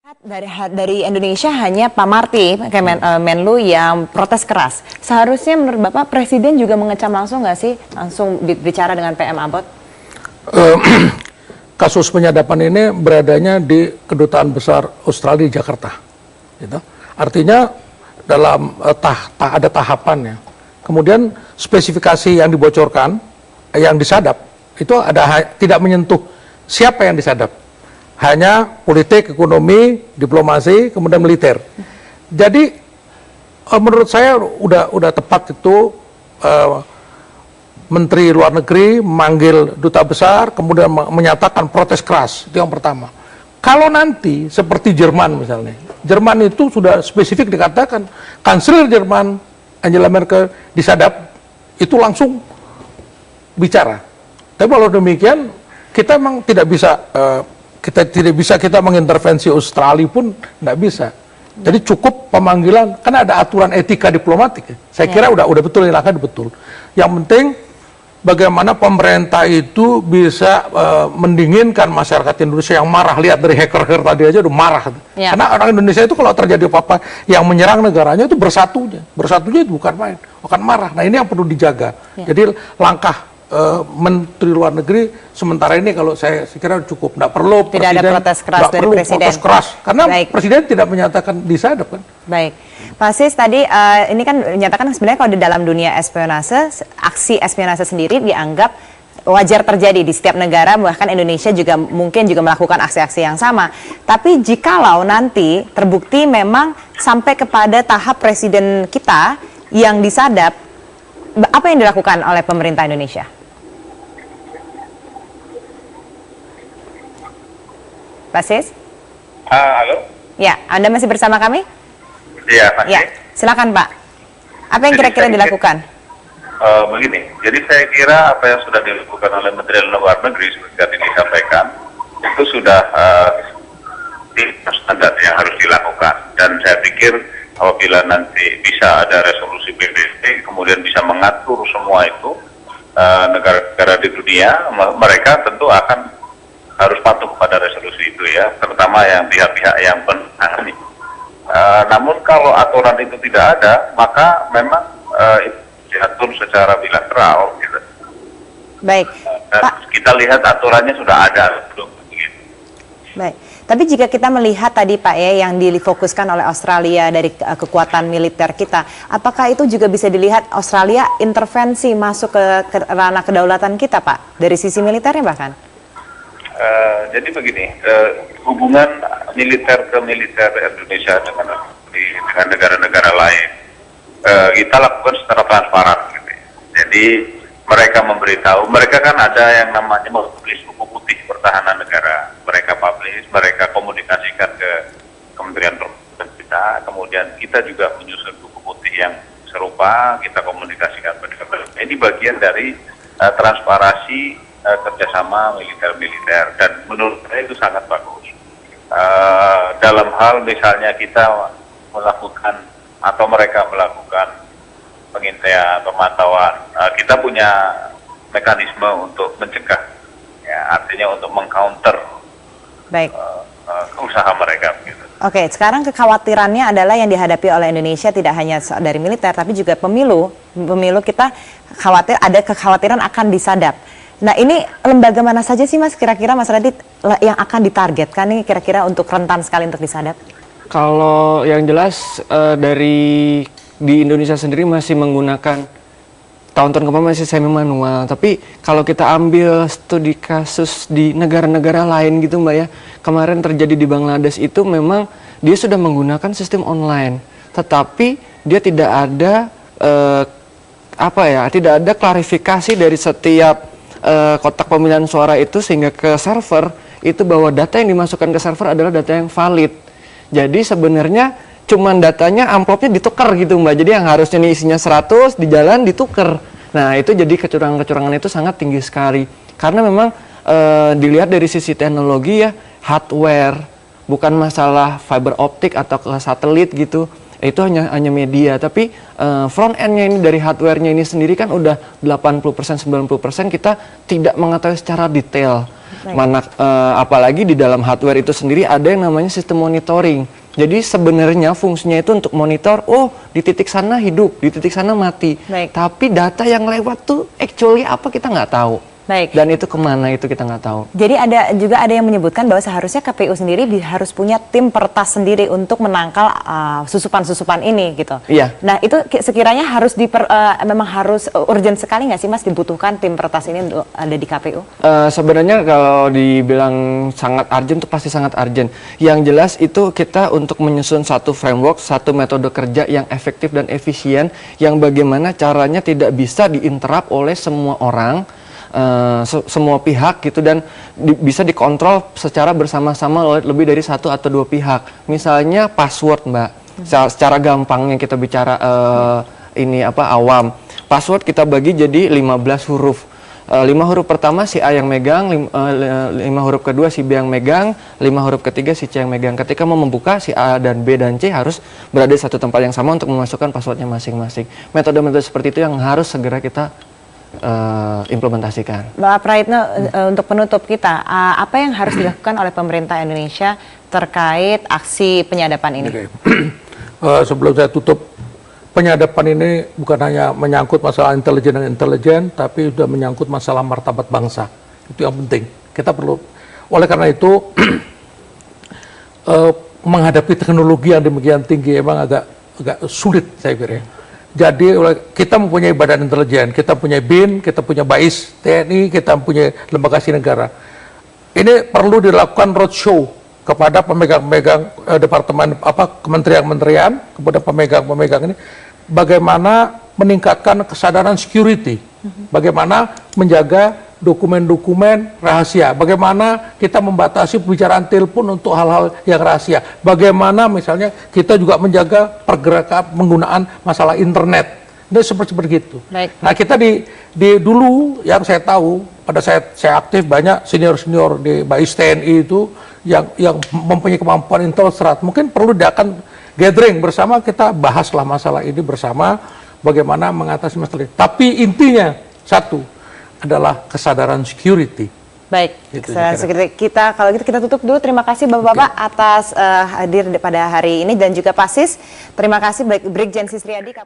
Dari Indonesia hanya Pak Marty, Menlu yang protes keras. Seharusnya menurut Bapak Presiden juga mengecam langsung nggak sih? Langsung bicara dengan PM Abbott? Kasus penyadapan ini beradanya di Kedutaan Besar Australia di Jakarta. Gitu. Artinya dalam ada tahapannya. Kemudian spesifikasi yang dibocorkan, yang disadap, itu tidak menyentuh siapa yang disadap. Hanya politik, ekonomi, diplomasi, kemudian militer. Jadi menurut saya udah tepat itu Menteri Luar Negeri memanggil duta besar, kemudian menyatakan protes keras. Itu yang pertama. Kalau nanti seperti Jerman misalnya, Jerman itu sudah spesifik dikatakan Kanselir Jerman Angela Merkel disadap, itu langsung bicara. Tapi kalau demikian kita memang tidak bisa kita mengintervensi Australia pun tidak bisa. Jadi cukup pemanggilan, karena ada aturan etika diplomatik. Saya kira udah betul, ini betul. Yang penting bagaimana pemerintah itu bisa mendinginkan masyarakat Indonesia yang marah. Lihat dari hacker tadi aja udah marah. Karena orang Indonesia itu kalau terjadi apa-apa yang menyerang negaranya itu bersatunya itu bukan main, akan marah. Nah ini yang perlu dijaga. Jadi langkah Menteri Luar Negeri sementara ini kalau saya kira cukup, tidak perlu tidak ada protes keras dari Presiden. Protes keras karena Presiden tidak menyatakan disadap kan. Baik, Pak Sis tadi ini kan menyatakan sebenarnya kalau di dalam dunia espionase, aksi espionase sendiri dianggap wajar terjadi di setiap negara, bahkan Indonesia juga mungkin juga melakukan aksi-aksi yang sama. Tapi jikalau nanti terbukti memang sampai kepada tahap Presiden kita yang disadap, apa yang dilakukan oleh pemerintah Indonesia? Pak Sis? Halo? Ya, Anda masih bersama kami? Iya, masih. Ya, silakan Pak. Apa yang kira-kira dilakukan? Begini, jadi saya kira apa yang sudah dilakukan oleh Menteri Luar Negeri seperti tadi disampaikan, itu sudah standar yang harus dilakukan. Dan saya pikir apabila nanti bisa ada resolusi PBB, kemudian bisa mengatur semua itu, negara-negara di dunia, mereka tentu akan harus patuh kepada resolusi itu ya, terutama yang pihak-pihak yang menangani. Namun kalau aturan itu tidak ada, maka memang itu diatur secara bilateral gitu. Baik. Pak, kita lihat aturannya sudah ada belum? Gitu. Baik. Tapi jika kita melihat tadi Pak ya yang difokuskan oleh Australia dari kekuatan militer kita, apakah itu juga bisa dilihat Australia intervensi masuk ke ranah kedaulatan kita Pak, dari sisi militernya bahkan? Jadi begini, hubungan militer ke militer Indonesia dengan negara-negara lain kita lakukan secara transparan. Gitu. Jadi mereka memberitahu, mereka kan ada yang namanya publish buku putih pertahanan negara. Mereka publish, mereka komunikasikan ke Kementerian Pertahanan kita, kemudian kita juga menyusun buku putih yang serupa, kita komunikasikan pada mereka. Ini bagian dari transparansi kerjasama militer-militer, dan menurut saya itu sangat bagus. Dalam hal misalnya kita melakukan atau mereka melakukan pengintaian, pemantauan, kita punya mekanisme untuk mencegah, ya, artinya untuk mengcounter usaha mereka. Gitu. Oke, sekarang kekhawatirannya adalah yang dihadapi oleh Indonesia tidak hanya dari militer, tapi juga pemilu kita ada kekhawatiran akan disadap. Nah ini lembaga mana saja sih Mas kira-kira Mas Radit yang akan ditargetkan nih kira-kira untuk rentan sekali untuk disadap? Kalau yang jelas di Indonesia sendiri masih menggunakan tahun-tahun kemarin masih semi manual. Tapi kalau kita ambil studi kasus di negara-negara lain gitu Mbak ya, kemarin terjadi di Bangladesh itu memang dia sudah menggunakan sistem online, tetapi dia tidak ada tidak ada klarifikasi dari setiap kotak pemilihan suara itu sehingga ke server itu bahwa data yang dimasukkan ke server adalah data yang valid. Jadi sebenarnya cuman datanya amplopnya ditukar gitu Mbak. Jadi yang harusnya nih isinya 100 di jalan ditukar. Nah itu jadi kecurangan-kecurangan itu sangat tinggi sekali. Karena memang dilihat dari sisi teknologi ya, hardware, bukan masalah fiber optik atau ke satelit gitu. Itu hanya media, tapi front end-nya ini dari hardware-nya ini sendiri kan udah 80%, 90% kita tidak mengetahui secara detail. Apalagi di dalam hardware itu sendiri ada yang namanya sistem monitoring. Jadi sebenarnya fungsinya itu untuk monitor, oh di titik sana hidup, di titik sana mati. Baik. Tapi data yang lewat tuh actually apa kita nggak tahu. Baik. Dan itu kemana itu kita nggak tahu. Jadi ada yang menyebutkan bahwa seharusnya KPU sendiri harus punya tim pertas sendiri untuk menangkal susupan-susupan ini gitu. Iya. Nah itu sekiranya harus memang harus urgent sekali nggak sih Mas dibutuhkan tim pertas ini untuk ada di KPU? Sebenarnya kalau dibilang sangat urgent itu pasti sangat urgent. Yang jelas itu kita untuk menyusun satu framework, satu metode kerja yang efektif dan efisien, yang bagaimana caranya tidak bisa diinterrupt oleh semua orang. Semua pihak gitu dan bisa dikontrol secara bersama-sama oleh lebih dari satu atau dua pihak. Misalnya password, Mbak. Secara gampangnya kita bicara awam. Password kita bagi jadi 15 huruf. 5 huruf pertama si A yang megang, 5 huruf kedua si B yang megang, 5 huruf ketiga si C yang megang. Ketika mau membuka, si A dan B dan C harus berada di satu tempat yang sama untuk memasukkan passwordnya masing-masing. Metode-metode seperti itu yang harus segera kita implementasikan. Mbak Praitno, untuk penutup kita, apa yang harus dilakukan oleh pemerintah Indonesia terkait aksi penyadapan ini? Sebelum saya tutup, penyadapan ini bukan hanya menyangkut masalah intelijen dan intelijen, tapi sudah menyangkut masalah martabat bangsa. Itu yang penting. Kita perlu, oleh karena itu, menghadapi teknologi yang demikian tinggi emang agak sulit saya kira. Jadi kita mempunyai badan intelijen, kita punya BIN, kita punya BAIS, TNI, kita punya lembaga sih negara. Ini perlu dilakukan roadshow kepada pemegang-pemegang departemen kementerian-kementerian, kepada pemegang-pemegang ini, bagaimana meningkatkan kesadaran security, bagaimana menjaga dokumen-dokumen rahasia, bagaimana kita membatasi pembicaraan telepon untuk hal-hal yang rahasia, bagaimana misalnya kita juga menjaga pergerakan penggunaan masalah internet, dan seperti itu. Baik. Nah kita di dulu yang saya tahu pada saya aktif banyak senior-senior di BAIS TNI itu yang mempunyai kemampuan intel serat, mungkin perlu diadakan gathering bersama, kita bahaslah masalah ini bersama, bagaimana mengatasi masalah ini. Tapi intinya satu adalah kesadaran security. Baik, Gitu, kesadaran security. Kalau gitu kita tutup dulu. Terima kasih Bapak-Bapak atas hadir pada hari ini dan juga Pak Sis. Terima kasih Brigjen Sisriyadi.